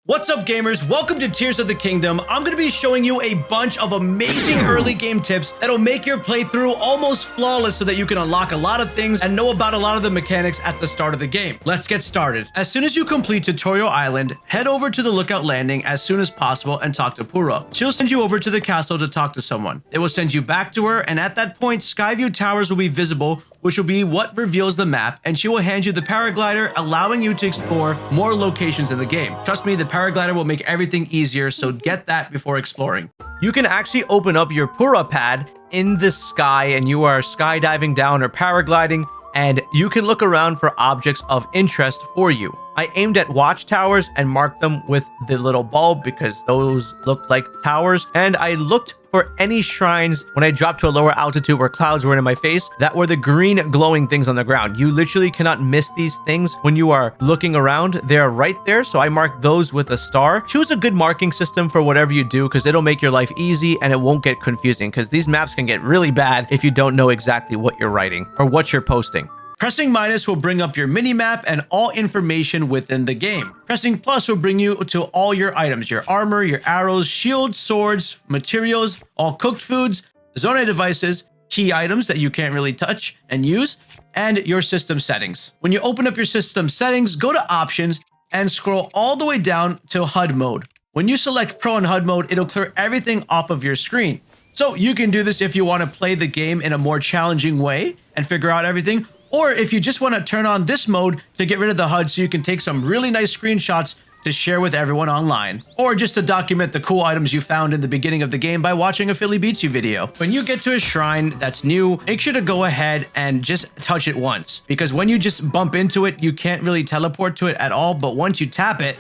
What's up, gamers? Welcome to Tears of the Kingdom. I'm going to be showing you a bunch of amazing early game tips that'll make your playthrough almost flawless so that you can unlock a lot of things and know about a lot of the mechanics at the start of the game. Let's get started. As soon as you complete Tutorial Island, head over to the Lookout Landing as soon as possible and talk to Purah. She'll send you over to the castle to talk to someone. They will send you back to her, and at that point, Skyview Towers will be visible, which will be what reveals the map, and she will hand you the paraglider, allowing you to explore more locations in the game. Trust me, the paraglider will make everything easier, so get that before exploring. You can actually open up your Purah pad in the sky and you are skydiving down or paragliding, and you can look around for objects of interest for you. I aimed at watchtowers and marked them with the little bulb because those look like towers, and I looked for any shrines when I dropped to a lower altitude where clouds were in my face that were the green glowing things on the ground. You literally cannot miss these things when you are looking around. They're right there, so I marked those with a star. Choose a good marking system for whatever you do because it'll make your life easy and it won't get confusing, because these maps can get really bad if you don't know exactly what you're writing or what you're posting. Pressing minus will bring up your minimap and all information within the game. Pressing plus will bring you to all your items, your armor, your arrows, shields, swords, materials, all cooked foods, Zonai devices, key items that you can't really touch and use, and your system settings. When you open up your system settings, go to options and scroll all the way down to HUD mode. When you select Pro and HUD mode, it'll clear everything off of your screen. So you can do this if you want to play the game in a more challenging way and figure out everything, or if you just want to turn on this mode to get rid of the HUD so you can take some really nice screenshots to share with everyone online, or just to document the cool items you found in the beginning of the game by watching a Philly Beats You video. When you get to a shrine that's new, make sure to go ahead and just touch it once, because when you just bump into it, you can't really teleport to it at all, but once you tap it,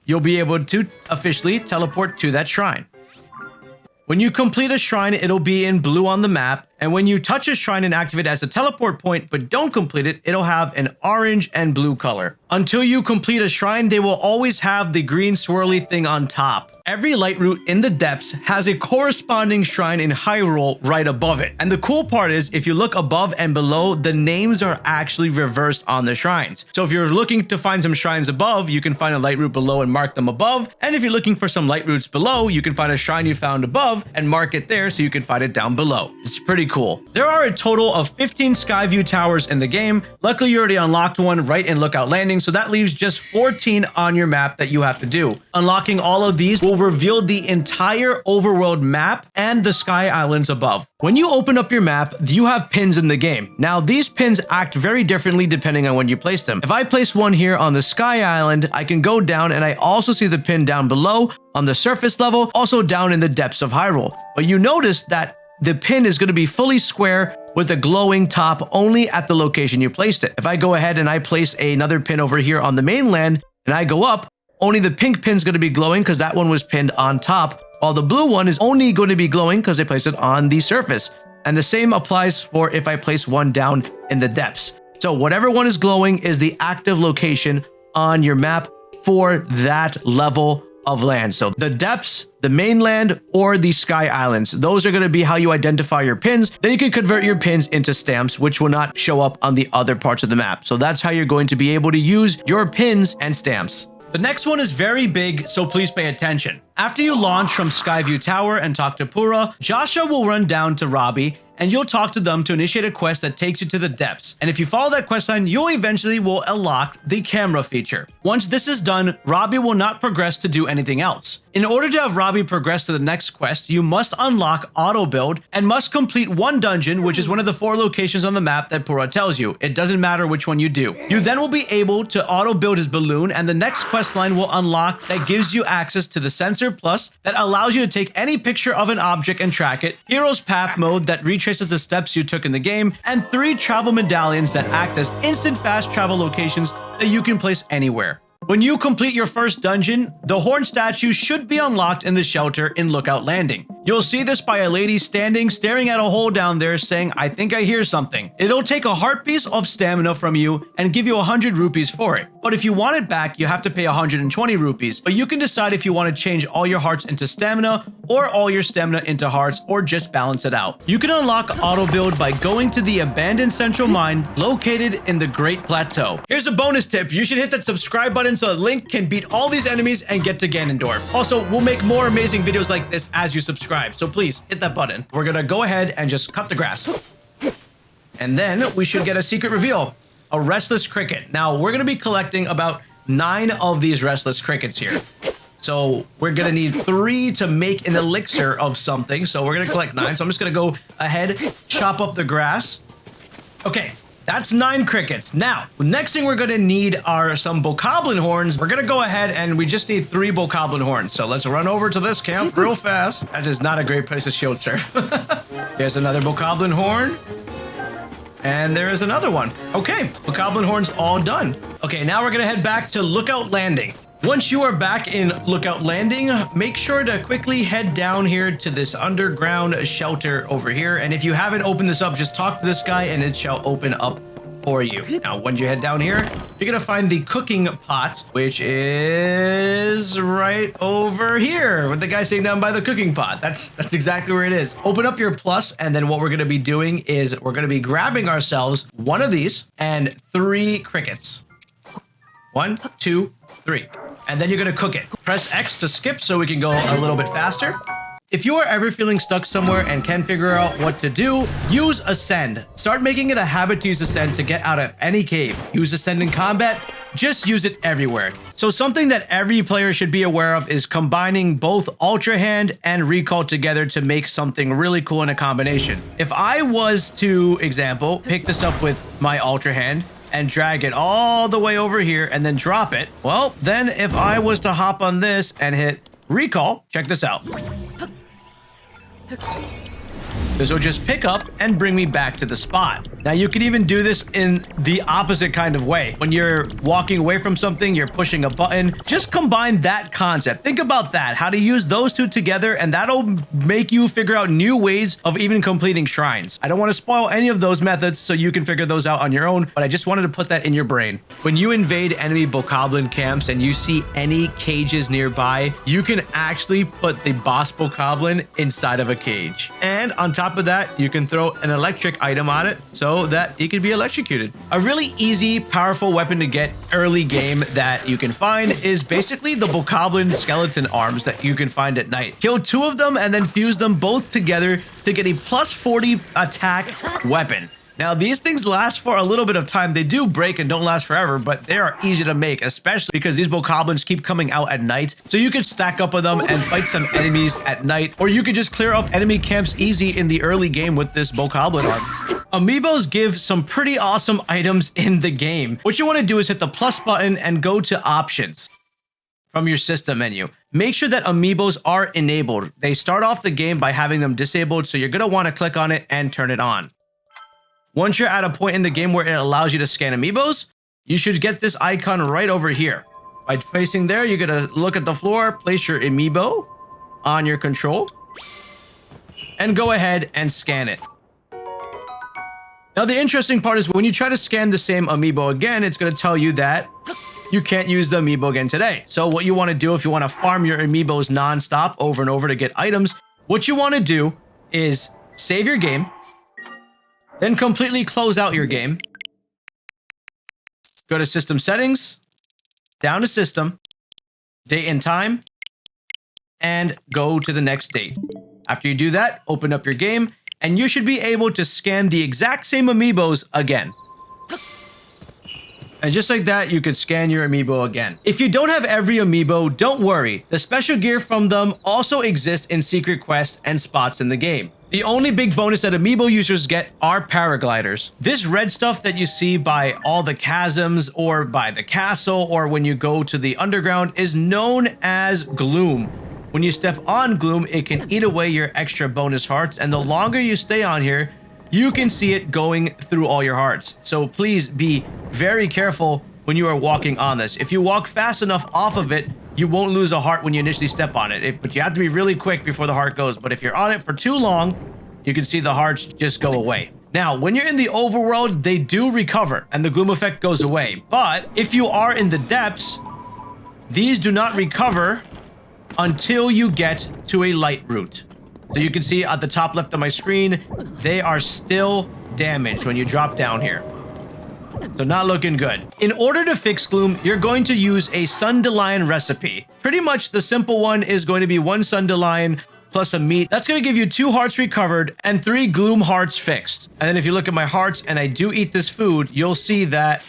you'll be able to officially teleport to that shrine. When you complete a shrine, it'll be in blue on the map, and when you touch a shrine and activate it as a teleport point but don't complete it, it'll have an orange and blue color. Until you complete a shrine, they will always have the green swirly thing on top. Every light route in the depths has a corresponding shrine in Hyrule right above it. And the cool part is, if you look above and below, the names are actually reversed on the shrines. So if you're looking to find some shrines above, you can find a light route below and mark them above. And if you're looking for some light routes below, you can find a shrine you found above and mark it there so you can find it down below. It's pretty cool. There are a total of 15 Skyview Towers in the game. Luckily, you already unlocked one right in Lookout Landing, so that leaves just 14 on your map that you have to do. Unlocking all of these will reveal the entire overworld map and the Sky Islands above. When you open up your map, you have pins in the game. Now, these pins act very differently depending on when you place them. If I place one here on the Sky Island, I can go down and I also see the pin down below on the surface level, also down in the depths of Hyrule. But you notice that the pin is going to be fully square with a glowing top only at the location you placed it. If I go ahead and I place another pin over here on the mainland and I go up, only the pink pin is going to be glowing because that one was pinned on top, while the blue one is only going to be glowing because they placed it on the surface. And the same applies for if I place one down in the depths. So whatever one is glowing is the active location on your map for that level of land. So the depths, the mainland, or the Sky Islands, those are going to be how you identify your pins. Then you can convert your pins into stamps, which will not show up on the other parts of the map. So that's how you're going to be able to use your pins and stamps. The next one is very big, so please pay attention. After you launch from Skyview Tower and talk to Purah, Joshua will run down to Robbie, and you'll talk to them to initiate a quest that takes you to the depths. And if you follow that quest line, you'll eventually will unlock the camera feature. Once this is done, Robbie will not progress to do anything else. In order to have Robbie progress to the next quest, you must unlock auto build and must complete one dungeon, which is one of the 4 locations on the map that Purah tells you. It doesn't matter which one you do. You then will be able to auto build his balloon, and the next quest line will unlock that gives you access to the Sensor Plus that allows you to take any picture of an object and track it, Hero's Path mode that retraces the steps you took in the game, and 3 travel medallions that act as instant fast travel locations that you can place anywhere. When you complete your first dungeon, the horn statue should be unlocked in the shelter in Lookout Landing. You'll see this by a lady standing, staring at a hole down there saying, I think I hear something. It'll take a heart piece of stamina from you and give you 100 rupees for it. But if you want it back, you have to pay 120 rupees. But you can decide if you want to change all your hearts into stamina or all your stamina into hearts or just balance it out. You can unlock auto build by going to the abandoned central mine located in the Great Plateau. Here's a bonus tip. You should hit that subscribe button so that Link can beat all these enemies and get to Ganondorf. Also, we'll make more amazing videos like this as you subscribe. So please hit that button. We're gonna go ahead and just cut the grass. And then we should get a secret reveal. A restless cricket. Now we're gonna be collecting about 9 of these restless crickets here. So we're gonna need 3 to make an elixir of something. So we're gonna collect 9. So I'm just gonna go ahead, chop up the grass. Okay. That's 9 crickets. Now, next thing we're going to need are some bokoblin horns. We're going to go ahead and we just need 3 bokoblin horns. So let's run over to this camp real fast. That is not a great place to shield surf. There's another bokoblin horn. And there is another one. Okay, bokoblin horns all done. Okay, now we're going to head back to Lookout Landing. Once you are back in Lookout Landing, make sure to quickly head down here to this underground shelter over here. And if you haven't opened this up, just talk to this guy and it shall open up for you. Now, once you head down here, you're going to find the cooking pot, which is right over here with the guy sitting down by the cooking pot. That's exactly where it is. Open up your plus, and then what we're going to be doing is we're going to be grabbing ourselves 1 of these and 3 crickets. 1, 2, 3. And then you're going to cook it. Press X to skip so we can go a little bit faster. If you are ever feeling stuck somewhere and can't figure out what to do, use Ascend. Start making it a habit to use Ascend to get out of any cave. Use Ascend in combat. Just use it everywhere. So something that every player should be aware of is combining both Ultra Hand and Recall together to make something really cool in a combination. If I was to, example, pick this up with my Ultra Hand, and drag it all the way over here and then drop it. Well, then if I was to hop on this and hit recall, check this out. This will just pick up and bring me back to the spot. Now you can even do this in the opposite kind of way. When you're walking away from something, you're pushing a button. Just combine that concept. Think about that, how to use those 2 together, and that'll make you figure out new ways of even completing shrines. I don't want to spoil any of those methods so you can figure those out on your own, but I just wanted to put that in your brain. When you invade enemy bokoblin camps and you see any cages nearby, you can actually put the boss bokoblin inside of a cage. And on top of that, you can throw an electric item on it so that it can be electrocuted. A really easy, powerful weapon to get early game that you can find is basically the bokoblin skeleton arms that you can find at night. Kill 2 of them and then fuse them both together to get a plus 40 attack weapon. Now, these things last for a little bit of time. They do break and don't last forever, but they are easy to make, especially because these bokoblins keep coming out at night. So you can stack up with them and fight some enemies at night, or you could just clear up enemy camps easy in the early game with this bokoblin arm. Amiibos give some pretty awesome items in the game. What you want to do is hit the plus button and go to options from your system menu. Make sure that amiibos are enabled. They start off the game by having them disabled, so you're going to want to click on it and turn it on. Once you're at a point in the game where it allows you to scan amiibos, you should get this icon right over here. By facing there, you're going to look at the floor, place your amiibo on your control, and go ahead and scan it. Now, the interesting part is when you try to scan the same amiibo again, it's going to tell you that you can't use the amiibo again today. So what you want to do if you want to farm your amiibos nonstop over and over to get items, what you want to do is save your game, then completely close out your game. Go to System Settings, down to System, Date and Time, and go to the next date. After you do that, open up your game, and you should be able to scan the exact same amiibos again. And just like that, you could scan your amiibo again. If you don't have every amiibo, don't worry. The special gear from them also exists in secret quests and spots in the game. The only big bonus that amiibo users get are paragliders. This red stuff that you see by all the chasms or by the castle or when you go to the underground is known as Gloom. When you step on Gloom, it can eat away your extra bonus hearts, and the longer you stay on here, you can see it going through all your hearts. So please be very careful when you are walking on this. If you walk fast enough off of it, you won't lose a heart when you initially step on it. But you have to be really quick before the heart goes. But if you're on it for too long, you can see the hearts just go away. Now, when you're in the overworld, they do recover and the gloom effect goes away. But if you are in the depths, these do not recover until you get to a light route. So you can see at the top left of my screen, they are still damaged when you drop down here. So not looking good. In order to fix gloom, you're going to use a Sundelion recipe. Pretty much the simple one is going to be 1 Sundelion plus a meat. That's going to give you 2 hearts recovered and 3 gloom hearts fixed. And then if you look at my hearts and I do eat this food, you'll see that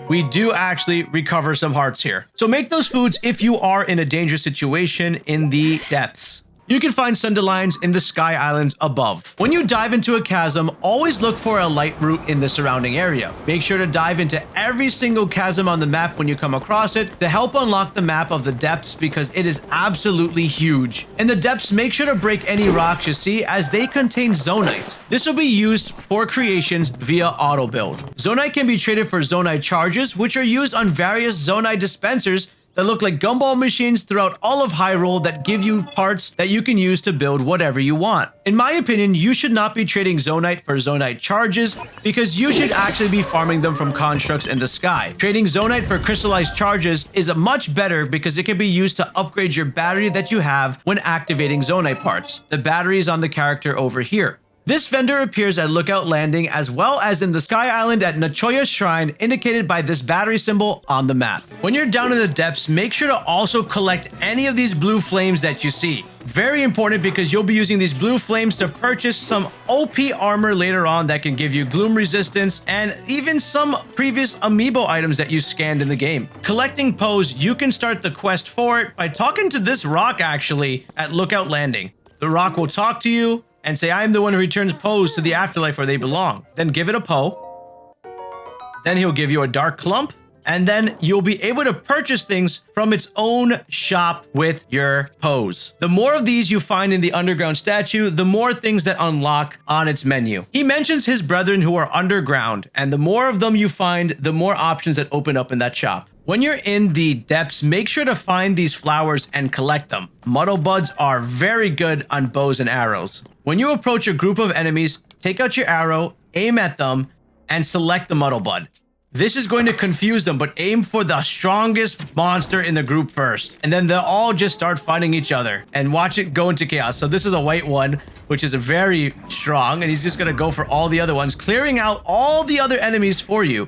we do actually recover some hearts here. So make those foods if you are in a dangerous situation in the depths. You can find Sundelions in the Sky Islands above. When you dive into a chasm, always look for a light route in the surrounding area. Make sure to dive into every single chasm on the map when you come across it to help unlock the map of the depths because it is absolutely huge. In the depths, make sure to break any rocks you see as they contain Zonite. This will be used for creations via auto build. Zonite can be traded for Zonite charges, which are used on various Zonite dispensers that look like gumball machines throughout all of Hyrule that give you parts that you can use to build whatever you want. In my opinion, you should not be trading Zonite for Zonite charges because you should actually be farming them from constructs in the sky. Trading Zonite for crystallized charges is much better because it can be used to upgrade your battery that you have when activating Zonite parts. The battery is on the character over here. This vendor appears at Lookout Landing as well as in the Sky Island at Nachoya Shrine, indicated by this battery symbol on the map. When you're down in the depths, make sure to also collect any of these blue flames that you see. Very important because you'll be using these blue flames to purchase some OP armor later on that can give you gloom resistance and even some previous amiibo items that you scanned in the game. Collecting Poes, you can start the quest for it by talking to this rock actually at Lookout Landing. The rock will talk to you and say, I am the one who returns Poes to the afterlife where they belong. Then give it a Poe. Then he'll give you a dark clump. And then you'll be able to purchase things from its own shop with your Poes. The more of these you find in the underground statue, the more things that unlock on its menu. He mentions his brethren who are underground, and the more of them you find, the more options that open up in that shop. When you're in the depths, make sure to find these flowers and collect them. Muddle buds are very good on bows and arrows. When you approach a group of enemies, take out your arrow, aim at them, and select the muddle bud. This is going to confuse them, but aim for the strongest monster in the group first. And then they'll all just start fighting each other and watch it go into chaos. So this is a white one, which is very strong, and he's just going to go for all the other ones, clearing out all the other enemies for you.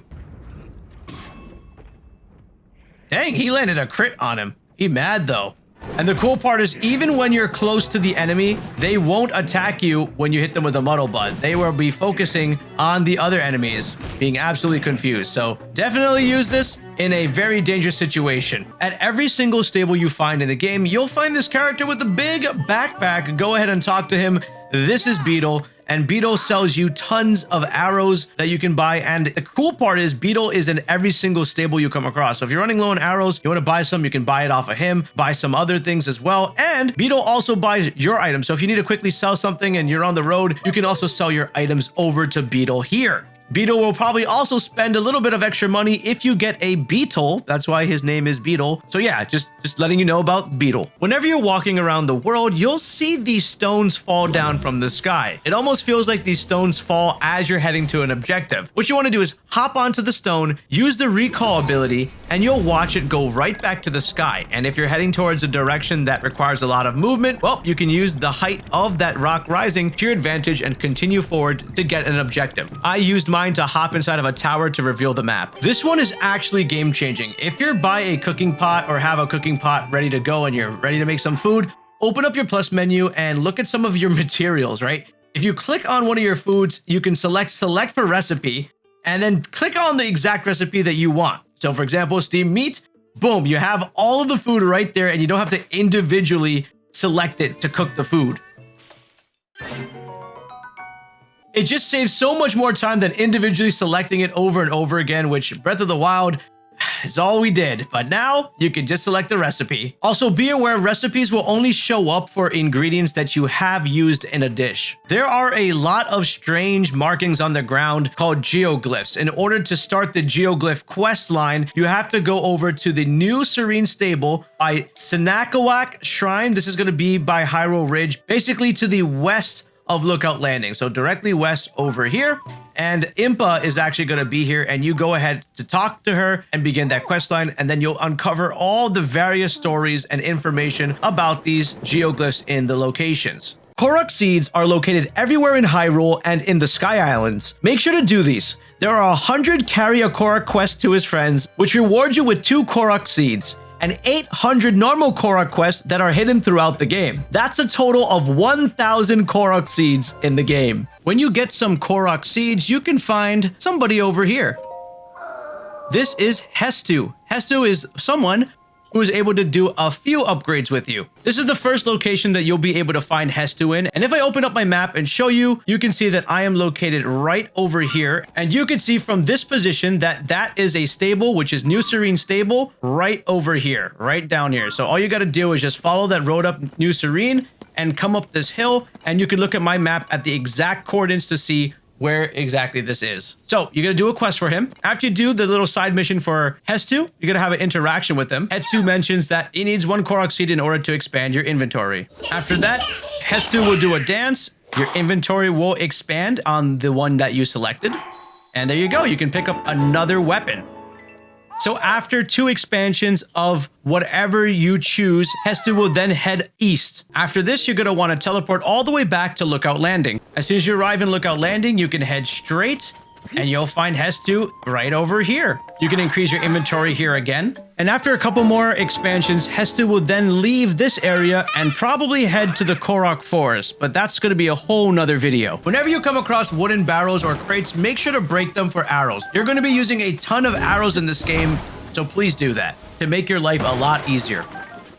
Dang, he landed a crit on him. He mad though. And the cool part is even when you're close to the enemy, they won't attack you when you hit them with a muddle bud. They will be focusing on the other enemies, being absolutely confused. So definitely use this in a very dangerous situation. At every single stable you find in the game, you'll find this character with a big backpack. Go ahead and talk to him. This is Beetle, and Beetle sells you tons of arrows that you can buy. And the cool part is Beetle is in every single stable you come across. So if you're running low on arrows, you want to buy some, you can buy it off of him, buy some other things as well. And Beetle also buys your items. So if you need to quickly sell something and you're on the road, you can also sell your items over to Beetle here. Beetle will probably also spend a little bit of extra money if you get a Beetle. That's why his name is Beetle. So yeah, just letting you know about Beetle. Whenever you're walking around the world, you'll see these stones fall down from the sky. It almost feels like these stones fall as you're heading to an objective. What you want to do is hop onto the stone, use the recall ability, and you'll watch it go right back to the sky. And if you're heading towards a direction that requires a lot of movement, well, you can use the height of that rock rising to your advantage and continue forward to get an objective. I used mine to hop inside of a tower to reveal the map. This one is actually game changing. If you're by a cooking pot or have a cooking pot ready to go and you're ready to make some food, open up your plus menu and look at some of your materials, right? If you click on one of your foods, you can select for recipe and then click on the exact recipe that you want. So for example, steamed meat, boom, you have all of the food right there and you don't have to individually select it to cook the food. It just saves so much more time than individually selecting it over and over again, which Breath of the Wild It's all we did, but now you can just select a recipe. Also, be aware recipes will only show up for ingredients that you have used in a dish. There are a lot of strange markings on the ground called geoglyphs. In order to start the geoglyph quest line, you have to go over to the New Serene Stable by Senakawak Shrine. This is going to be by Hyrule Ridge, basically to the west of Lookout Landing. So directly west over here. And Impa is actually going to be here, and you go ahead to talk to her and begin that quest line, and then you'll uncover all the various stories and information about these geoglyphs in the locations. Korok seeds are located everywhere in Hyrule and in the Sky Islands. Make sure to do these. There are 100 carry a Korok quests to his friends, which reward you with 2 Korok seeds, and 800 normal Korok quests that are hidden throughout the game. That's a total of 1,000 Korok seeds in the game. When you get some Korok seeds, you can find somebody over here. This is Hestu. Hestu is someone who is able to do a few upgrades with you. This is the first location that you'll be able to find Hestu in. And if I open up my map and show you, you can see that I am located right over here. And you can see from this position that that is a stable, which is New Serene Stable, right over here, right down here. So all you got to do is just follow that road up New Serene and come up this hill. And you can look at my map at the exact coordinates to see where exactly this is. So you're gonna do a quest for him. After you do the little side mission for Hestu, you're gonna have an interaction with him. Hestu mentions that he needs 1 Korok seed in order to expand your inventory. After that, Hestu will do a dance. Your inventory will expand on the one that you selected. And there you go, you can pick up another weapon. So after 2 expansions of whatever you choose, Hestu will then head east. After this, you're going to want to teleport all the way back to Lookout Landing. As soon as you arrive in Lookout Landing, you can head straight and you'll find Hestu right over here. You can increase your inventory here again. And after a couple more expansions, Hestu will then leave this area and probably head to the Korok Forest, but that's going to be a whole nother video. Whenever you come across wooden barrels or crates, make sure to break them for arrows. You're going to be using a ton of arrows in this game, so please do that to make your life a lot easier.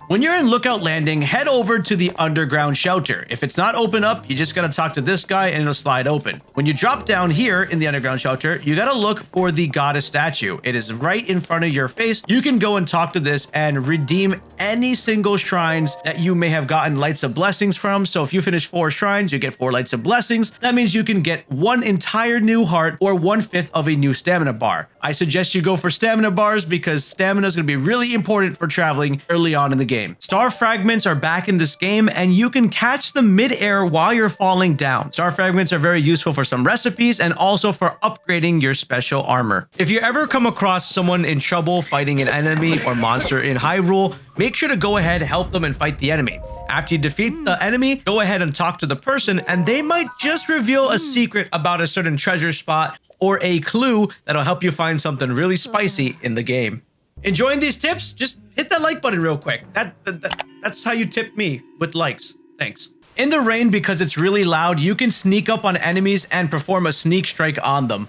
When you're in Lookout Landing, head over to the underground shelter. If it's not open up, you just gotta talk to this guy and it'll slide open. When you drop down here in the underground shelter, you gotta look for the goddess statue. It is right in front of your face. You can go and talk to this and redeem any single shrines that you may have gotten Lights of Blessings from. So if you finish 4 shrines, you get 4 Lights of Blessings. That means you can get 1 entire new heart or 1/5 of a new stamina bar. I suggest you go for stamina bars because stamina is going to be really important for traveling early on in the game. Star fragments are back in this game and you can catch them mid-air while you're falling down. Star fragments are very useful for some recipes and also for upgrading your special armor. If you ever come across someone in trouble fighting an enemy or monster in Hyrule, make sure to go ahead, help them and fight the enemy. After you defeat the enemy, go ahead and talk to the person and they might just reveal a secret about a certain treasure spot or a clue that'll help you find something really spicy in the game. Enjoying these tips? Just hit that like button real quick. That's how you tip me, with likes. Thanks. In the rain, because it's really loud, you can sneak up on enemies and perform a sneak strike on them.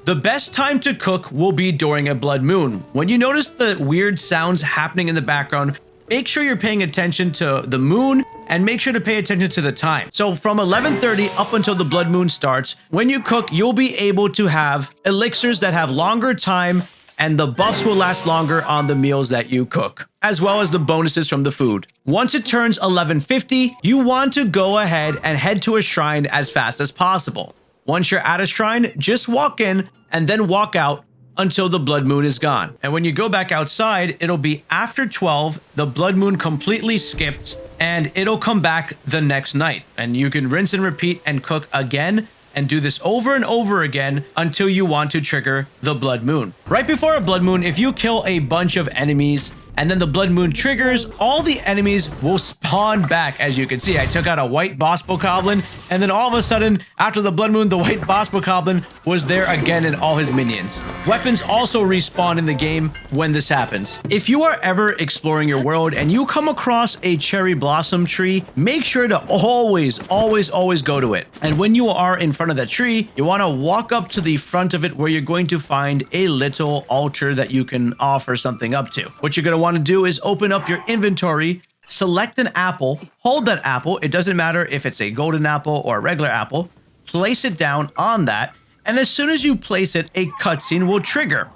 The best time to cook will be during a blood moon. When you notice the weird sounds happening in the background, make sure you're paying attention to the moon and make sure to pay attention to the time. So from 11:30 up until the blood moon starts, when you cook, you'll be able to have elixirs that have longer time and the buffs will last longer on the meals that you cook, as well as the bonuses from the food. Once it turns 11:50, you want to go ahead and head to a shrine as fast as possible. Once you're at a shrine, just walk in and then walk out until the blood moon is gone. And when you go back outside, it'll be after 12, the blood moon completely skipped, and it'll come back the next night. And you can rinse and repeat and cook again and do this over and over again until you want to trigger the blood moon. Right before a blood moon, if you kill a bunch of enemies and then the blood moon triggers, all the enemies will spawn back. As you can see, I took out a white boss bokoblin, and then all of a sudden, after the blood moon, the white boss bokoblin was there again and all his minions. Weapons also respawn in the game when this happens. If you are ever exploring your world and you come across a cherry blossom tree, make sure to always go to it. And when you are in front of that tree, you want to walk up to the front of it where you're going to find a little altar that you can offer something up to. What you're going to want to do is open up your inventory, select an apple, hold that apple. It doesn't matter if it's a golden apple or a regular apple. Place it down on that, and as soon as you place it, a cutscene will trigger.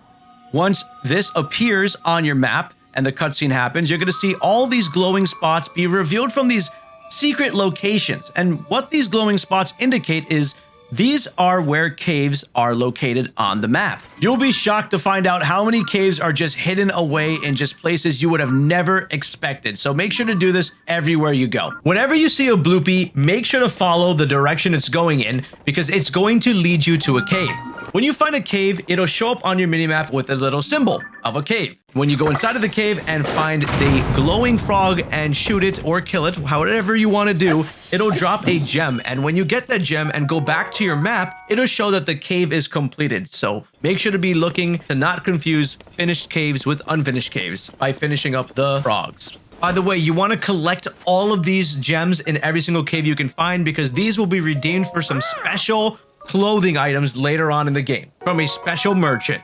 Once this appears on your map and the cutscene happens, you're going to see all these glowing spots be revealed from these secret locations. And what these glowing spots indicate is these are where caves are located on the map. You'll be shocked to find out how many caves are just hidden away in just places you would have never expected. So make sure to do this everywhere you go. Whenever you see a bloopy, make sure to follow the direction it's going in because it's going to lead you to a cave. When you find a cave, it'll show up on your minimap with a little symbol of a cave. When you go inside of the cave and find the glowing frog and shoot it or kill it, however you want to do, it'll drop a gem. And when you get that gem and go back to your map, it'll show that the cave is completed. So make sure to be looking to not confuse finished caves with unfinished caves by finishing up the frogs. By the way, you want to collect all of these gems in every single cave you can find because these will be redeemed for some special clothing items later on in the game from a special merchant.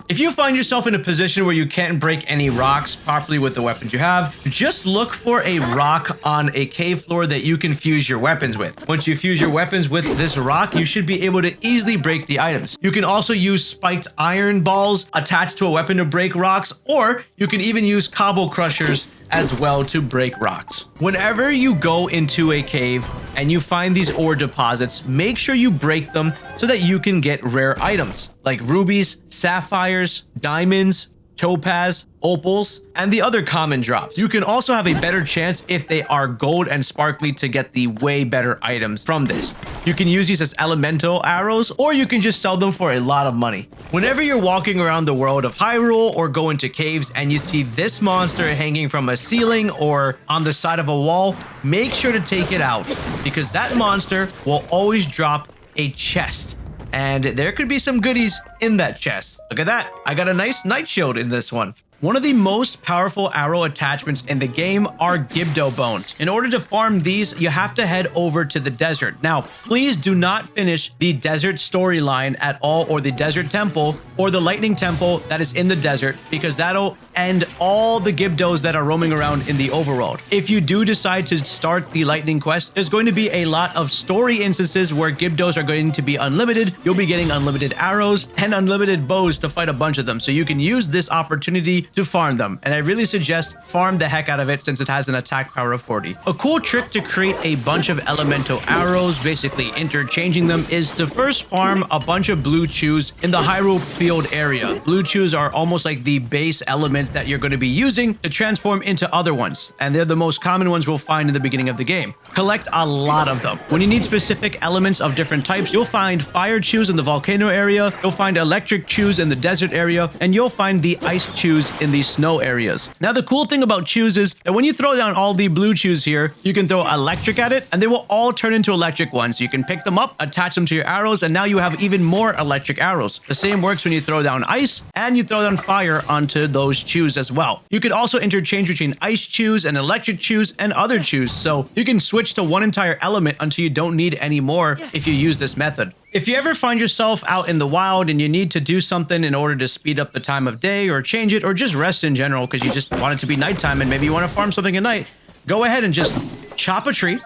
If you find yourself in a position where you can't break any rocks properly with the weapons you have, just look for a rock on a cave floor that you can fuse your weapons with. Once you fuse your weapons with this rock, you should be able to easily break the items. You can also use spiked iron balls attached to a weapon to break rocks, or you can even use cobble crushers as well to break rocks. Whenever you go into a cave and you find these ore deposits, make sure you break them so that you can get rare items like rubies, sapphires, diamonds, topaz, opals, and the other common drops. You can also have a better chance if they are gold and sparkly to get the way better items from this. You can use these as elemental arrows, or you can just sell them for a lot of money. Whenever you're walking around the world of Hyrule or go into caves and you see this monster hanging from a ceiling or on the side of a wall, make sure to take it out because that monster will always drop a chest. And there could be some goodies in that chest. Look at that. I got a nice night shield in this one. One of the most powerful arrow attachments in the game are Gibdo bones. In order to farm these, you have to head over to the desert. Now, please do not finish the desert storyline at all, or the desert temple, or the lightning temple that is in the desert, because that'll end all the Gibdos that are roaming around in the overworld. If you do decide to start the lightning quest, there's going to be a lot of story instances where Gibdos are going to be unlimited. You'll be getting unlimited arrows and unlimited bows to fight a bunch of them. So you can use this opportunity to farm them. And I really suggest farm the heck out of it since it has an attack power of 40. A cool trick to create a bunch of elemental arrows, basically interchanging them, is to first farm a bunch of blue chews in the Hyrule field area. Blue chews are almost like the base element that you're going to be using to transform into other ones. And they're the most common ones we'll find in the beginning of the game. Collect a lot of them. When you need specific elements of different types, you'll find fire chews in the volcano area, you'll find electric chews in the desert area, and you'll find the ice chews in the snow areas. Now, the cool thing about chews is that when you throw down all the blue chews here, you can throw electric at it, and they will all turn into electric ones. You can pick them up, attach them to your arrows, and now you have even more electric arrows. The same works when you throw down ice, and you throw down fire onto those chews as well. You could also interchange between ice chews and electric chews and other chews, so you can switch to one entire element until you don't need any more if you use this method. If you ever find yourself out in the wild and you need to do something in order to speed up the time of day or change it or just rest in general because you just want it to be nighttime and maybe you want to farm something at night, go ahead and just chop a tree.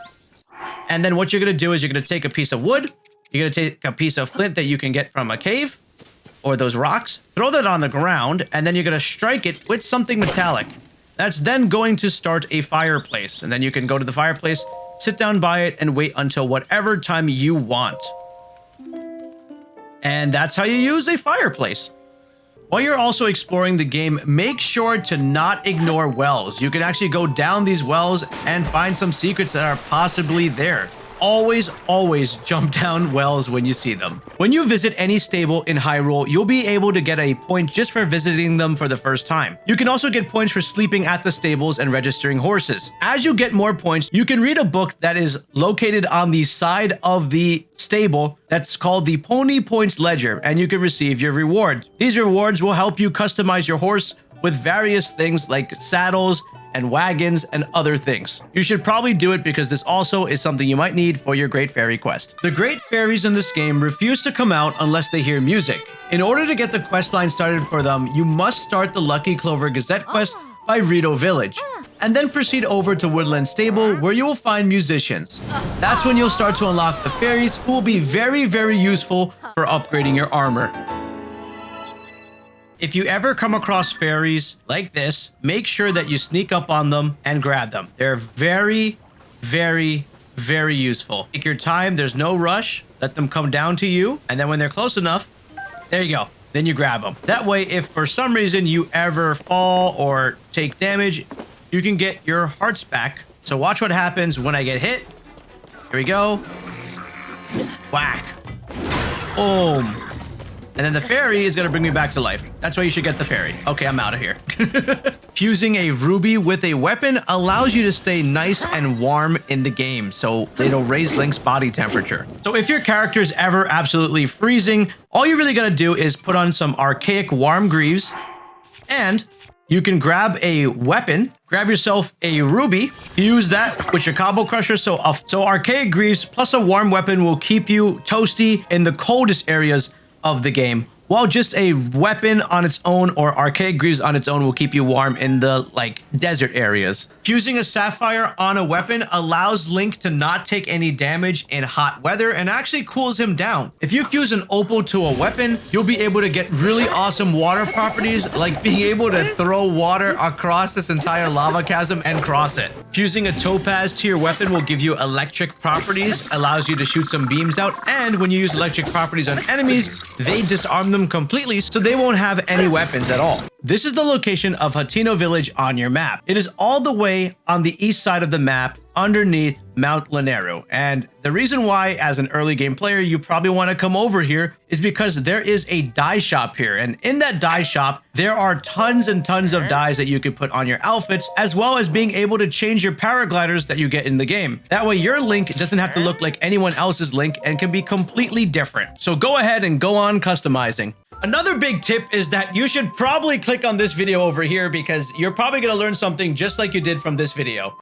And then what you're going to do is you're going to take a piece of wood, you're going to take a piece of flint that you can get from a cave or those rocks, throw that on the ground, and then you're going to strike it with something metallic. That's then going to start a fireplace. And then you can go to the fireplace, sit down by it, and wait until whatever time you want. And that's how you use a fireplace. While you're also exploring the game, make sure to not ignore wells. You can actually go down these wells and find some secrets that are possibly there. Always jump down wells when you see them. When you visit any stable in Hyrule, you'll be able to get a point just for visiting them for the first time. You can also get points for sleeping at the stables and registering horses. As you get more points, you can read a book that is located on the side of the stable that's called the Pony Points Ledger, and you can receive your rewards. These rewards will help you customize your horse with various things like saddles and wagons and other things. You should probably do it because this also is something you might need for your Great Fairy quest. The Great Fairies in this game refuse to come out unless they hear music. In order to get the quest line started for them, you must start the Lucky Clover Gazette quest by Rito Village. and then proceed over to Woodland Stable, where you will find musicians. That's when you'll start to unlock the fairies, who will be very, very useful for upgrading your armor. If you ever come across fairies like this, make sure that you sneak up on them and grab them. They're very, very, very useful. Take your time, there's no rush. Let them come down to you, and then when they're close enough, there you go. Then you grab them. That way, if for some reason you ever fall or take damage, you can get your hearts back. So watch what happens when I get hit. Here we go. Whack. Boom. And then the fairy is going to bring me back to life. That's why you should get the fairy. Okay, I'm out of here. Fusing a ruby with a weapon allows you to stay nice and warm in the game, so it'll raise Link's body temperature. So if your character is ever absolutely freezing, all you really got to do is put on some archaic warm greaves, and you can grab a weapon, grab yourself a ruby, use that with your Combo Crusher. So archaic greaves plus a warm weapon will keep you toasty in the coldest areas of the game, while just a weapon on its own or archaic greaves on its own will keep you warm in the desert areas. Fusing a sapphire on a weapon allows Link to not take any damage in hot weather and actually cools him down. If you fuse an opal to a weapon, you'll be able to get really awesome water properties, like being able to throw water across this entire lava chasm and cross it. Fusing a topaz to your weapon will give you electric properties, allows you to shoot some beams out, and when you use electric properties on enemies, they disarm them completely, so they won't have any weapons at all. This is the location of Hateno Village on your map. It is all the way on the east side of the map underneath Mount Lanayru. And the reason why, as an early game player, you probably want to come over here is because there is a dye shop here. And in that dye shop, there are tons and tons of dyes that you can put on your outfits, as well as being able to change your paragliders that you get in the game. That way your Link doesn't have to look like anyone else's Link and can be completely different. So go ahead and go on customizing. Another big tip is that you should probably click on this video over here, because you're probably going to learn something just like you did from this video.